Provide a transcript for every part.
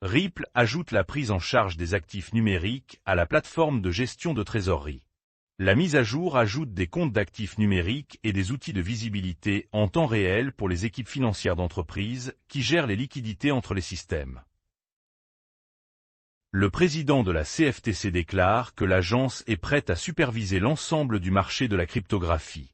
Ripple ajoute la prise en charge des actifs numériques à la plateforme de gestion de trésorerie. La mise à jour ajoute des comptes d'actifs numériques et des outils de visibilité en temps réel pour les équipes financières d'entreprise qui gèrent les liquidités entre les systèmes. Le président de la CFTC déclare que l'agence est prête à superviser l'ensemble du marché de la cryptographie.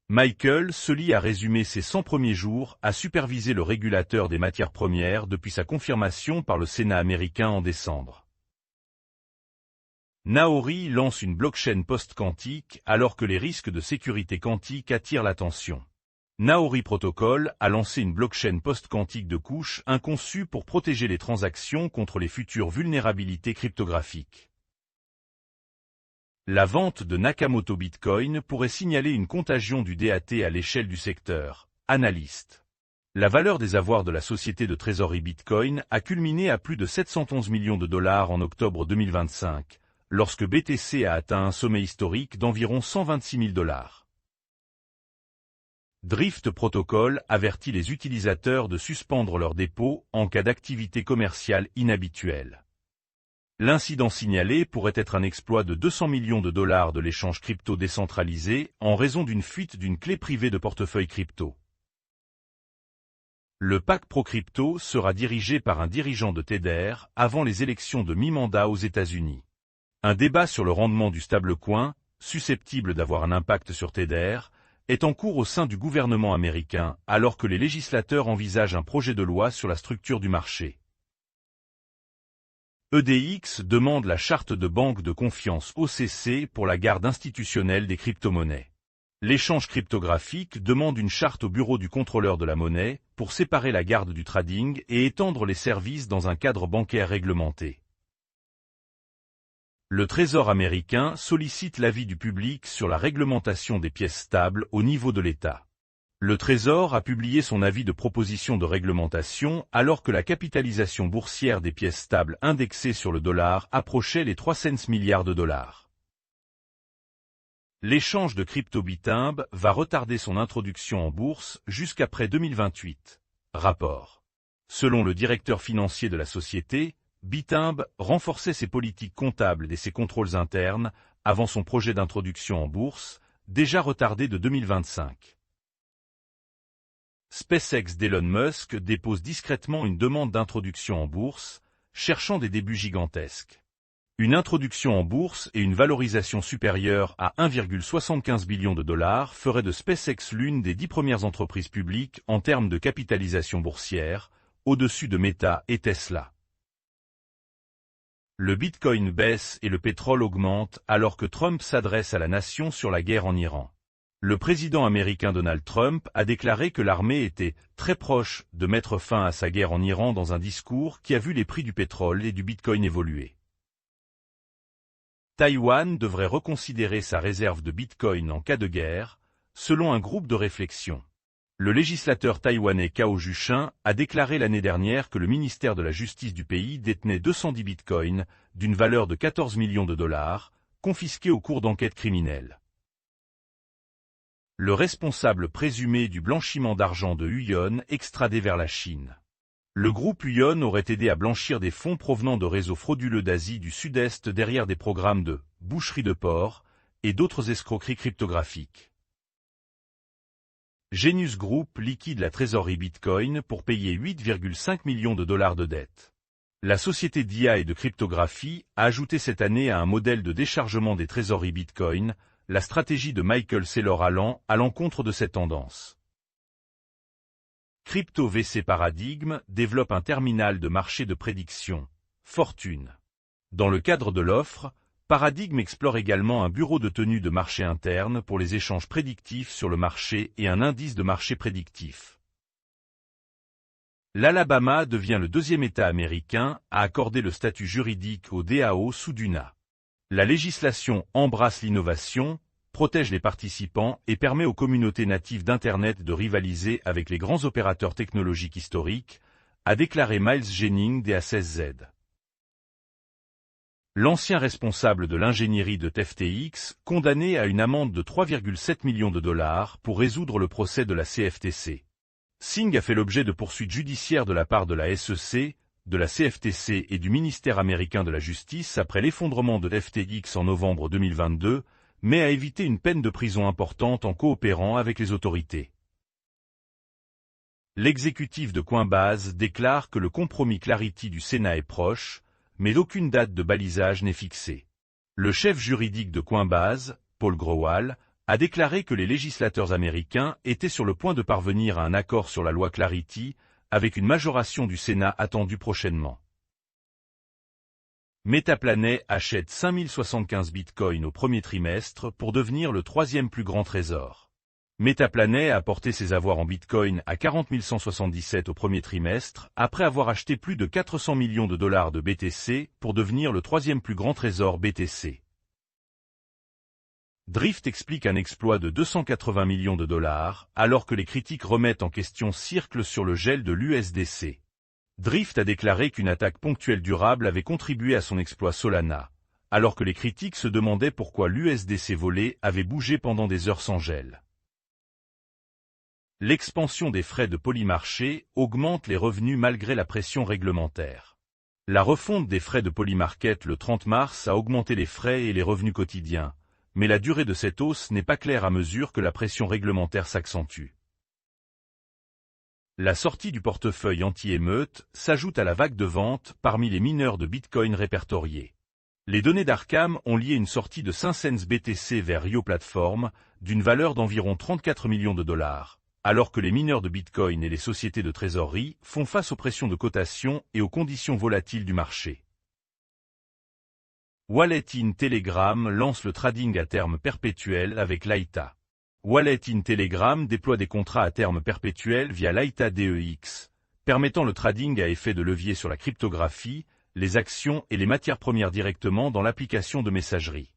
Michael Sully a résumé ses 100 premiers jours à superviser le régulateur des matières premières depuis sa confirmation par le Sénat américain en décembre. Naori lance une blockchain post-quantique alors que les risques de sécurité quantique attirent l'attention. Naori Protocol a lancé une blockchain post-quantique de couche 1 conçue pour protéger les transactions contre les futures vulnérabilités cryptographiques. La vente de Nakamoto Bitcoin pourrait signaler une contagion du DAT à l'échelle du secteur. Analyste. La valeur des avoirs de la société de trésorerie Bitcoin a culminé à plus de 711 millions de dollars en octobre 2025, lorsque BTC a atteint un sommet historique d'environ 126 000 dollars. Drift Protocol avertit les utilisateurs de suspendre leurs dépôts en cas d'activité commerciale inhabituelle. L'incident signalé pourrait être un exploit de 200 millions de dollars de l'échange crypto décentralisé en raison d'une fuite d'une clé privée de portefeuille crypto. Le PAC ProCrypto sera dirigé par un dirigeant de Tether avant les élections de mi-mandat aux États-Unis. Un débat sur le rendement du stablecoin, susceptible d'avoir un impact sur Tether, est en cours au sein du gouvernement américain alors que les législateurs envisagent un projet de loi sur la structure du marché. EDX demande la charte de banque de confiance OCC pour la garde institutionnelle des crypto-monnaies. L'échange cryptographique demande une charte au bureau du contrôleur de la monnaie pour séparer la garde du trading et étendre les services dans un cadre bancaire réglementé. Le Trésor américain sollicite l'avis du public sur la réglementation des pièces stables au niveau de l'État. Le Trésor a publié son avis de proposition de réglementation alors que la capitalisation boursière des pièces stables indexées sur le dollar approchait les 300 milliards de dollars. L'échange de crypto Bitimb va retarder son introduction en bourse jusqu'après 2028. Rapport. Selon le directeur financier de la société, Bitimb renforçait ses politiques comptables et ses contrôles internes avant son projet d'introduction en bourse, déjà retardé de 2025. SpaceX d'Elon Musk dépose discrètement une demande d'introduction en bourse, cherchant des débuts gigantesques. Une introduction en bourse et une valorisation supérieure à 1,75 billion de dollars ferait de SpaceX l'une des 10 premières entreprises publiques en termes de capitalisation boursière, au-dessus de Meta et Tesla. Le Bitcoin baisse et le pétrole augmente alors que Trump s'adresse à la nation sur la guerre en Iran. Le président américain Donald Trump a déclaré que l'armée était très proche de mettre fin à sa guerre en Iran dans un discours qui a vu les prix du pétrole et du Bitcoin évoluer. Taïwan devrait reconsidérer sa réserve de Bitcoin en cas de guerre, selon un groupe de réflexion. Le législateur taïwanais Cao Jucheng a déclaré l'année dernière que le ministère de la Justice du pays détenait 210 bitcoins, d'une valeur de 14 millions de dollars, confisqués au cours d'enquêtes criminelles. Le responsable présumé du blanchiment d'argent de Huion extradé vers la Chine. Le groupe Huion aurait aidé à blanchir des fonds provenant de réseaux frauduleux d'Asie du Sud-Est derrière des programmes de boucherie de porc et d'autres escroqueries cryptographiques. Genius Group liquide la trésorerie Bitcoin pour payer 8,5 millions de dollars de dettes. La société d'IA et de cryptographie a ajouté cette année à un modèle de déchargement des trésoreries Bitcoin, la stratégie de Michael Saylor allant à l'encontre de cette tendance. Crypto VC Paradigm développe un terminal de marché de prédiction, Fortune. Dans le cadre de l'offre, Paradigm explore également un bureau de tenue de marché interne pour les échanges prédictifs sur le marché et un indice de marché prédictif. L'Alabama devient le deuxième État américain à accorder le statut juridique au DAO sous DUNA. La législation embrasse l'innovation, protège les participants et permet aux communautés natives d'Internet de rivaliser avec les grands opérateurs technologiques historiques, a déclaré Miles Jennings d'A16Z. L'ancien responsable de l'ingénierie de FTX, condamné à une amende de 3,7 millions de dollars pour résoudre le procès de la CFTC. Singh a fait l'objet de poursuites judiciaires de la part de la SEC, de la CFTC et du ministère américain de la Justice après l'effondrement de FTX en novembre 2022, mais a évité une peine de prison importante en coopérant avec les autorités. L'exécutif de Coinbase déclare que le compromis Clarity du Sénat est proche, mais aucune date de balisage n'est fixée. Le chef juridique de Coinbase, Paul Grewal, a déclaré que les législateurs américains étaient sur le point de parvenir à un accord sur la loi Clarity, avec une majoration du Sénat attendue prochainement. Metaplanet achète 5075 bitcoins au premier trimestre pour devenir le troisième plus grand trésor. Metaplanet a porté ses avoirs en bitcoin à 40 177 au premier trimestre, après avoir acheté plus de 400 millions de dollars de BTC pour devenir le troisième plus grand trésor BTC. Drift explique un exploit de 280 millions de dollars, alors que les critiques remettent en question Circle sur le gel de l'USDC. Drift a déclaré qu'une attaque ponctuelle durable avait contribué à son exploit Solana, alors que les critiques se demandaient pourquoi l'USDC volé avait bougé pendant des heures sans gel. L'expansion des frais de Polymarché augmente les revenus malgré la pression réglementaire. La refonte des frais de Polymarket le 30 mars a augmenté les frais et les revenus quotidiens, mais la durée de cette hausse n'est pas claire à mesure que la pression réglementaire s'accentue. La sortie du portefeuille anti-émeute s'ajoute à la vague de vente parmi les mineurs de Bitcoin répertoriés. Les données d'Arkham ont lié une sortie de 5 cents BTC vers Rio Platform d'une valeur d'environ 34 millions de dollars, alors que les mineurs de Bitcoin et les sociétés de trésorerie font face aux pressions de cotation et aux conditions volatiles du marché. Wallet in Telegram lance le trading à terme perpétuel avec Laita. Wallet in Telegram déploie des contrats à terme perpétuel via Laita DEX, permettant le trading à effet de levier sur la cryptographie, les actions et les matières premières directement dans l'application de messagerie.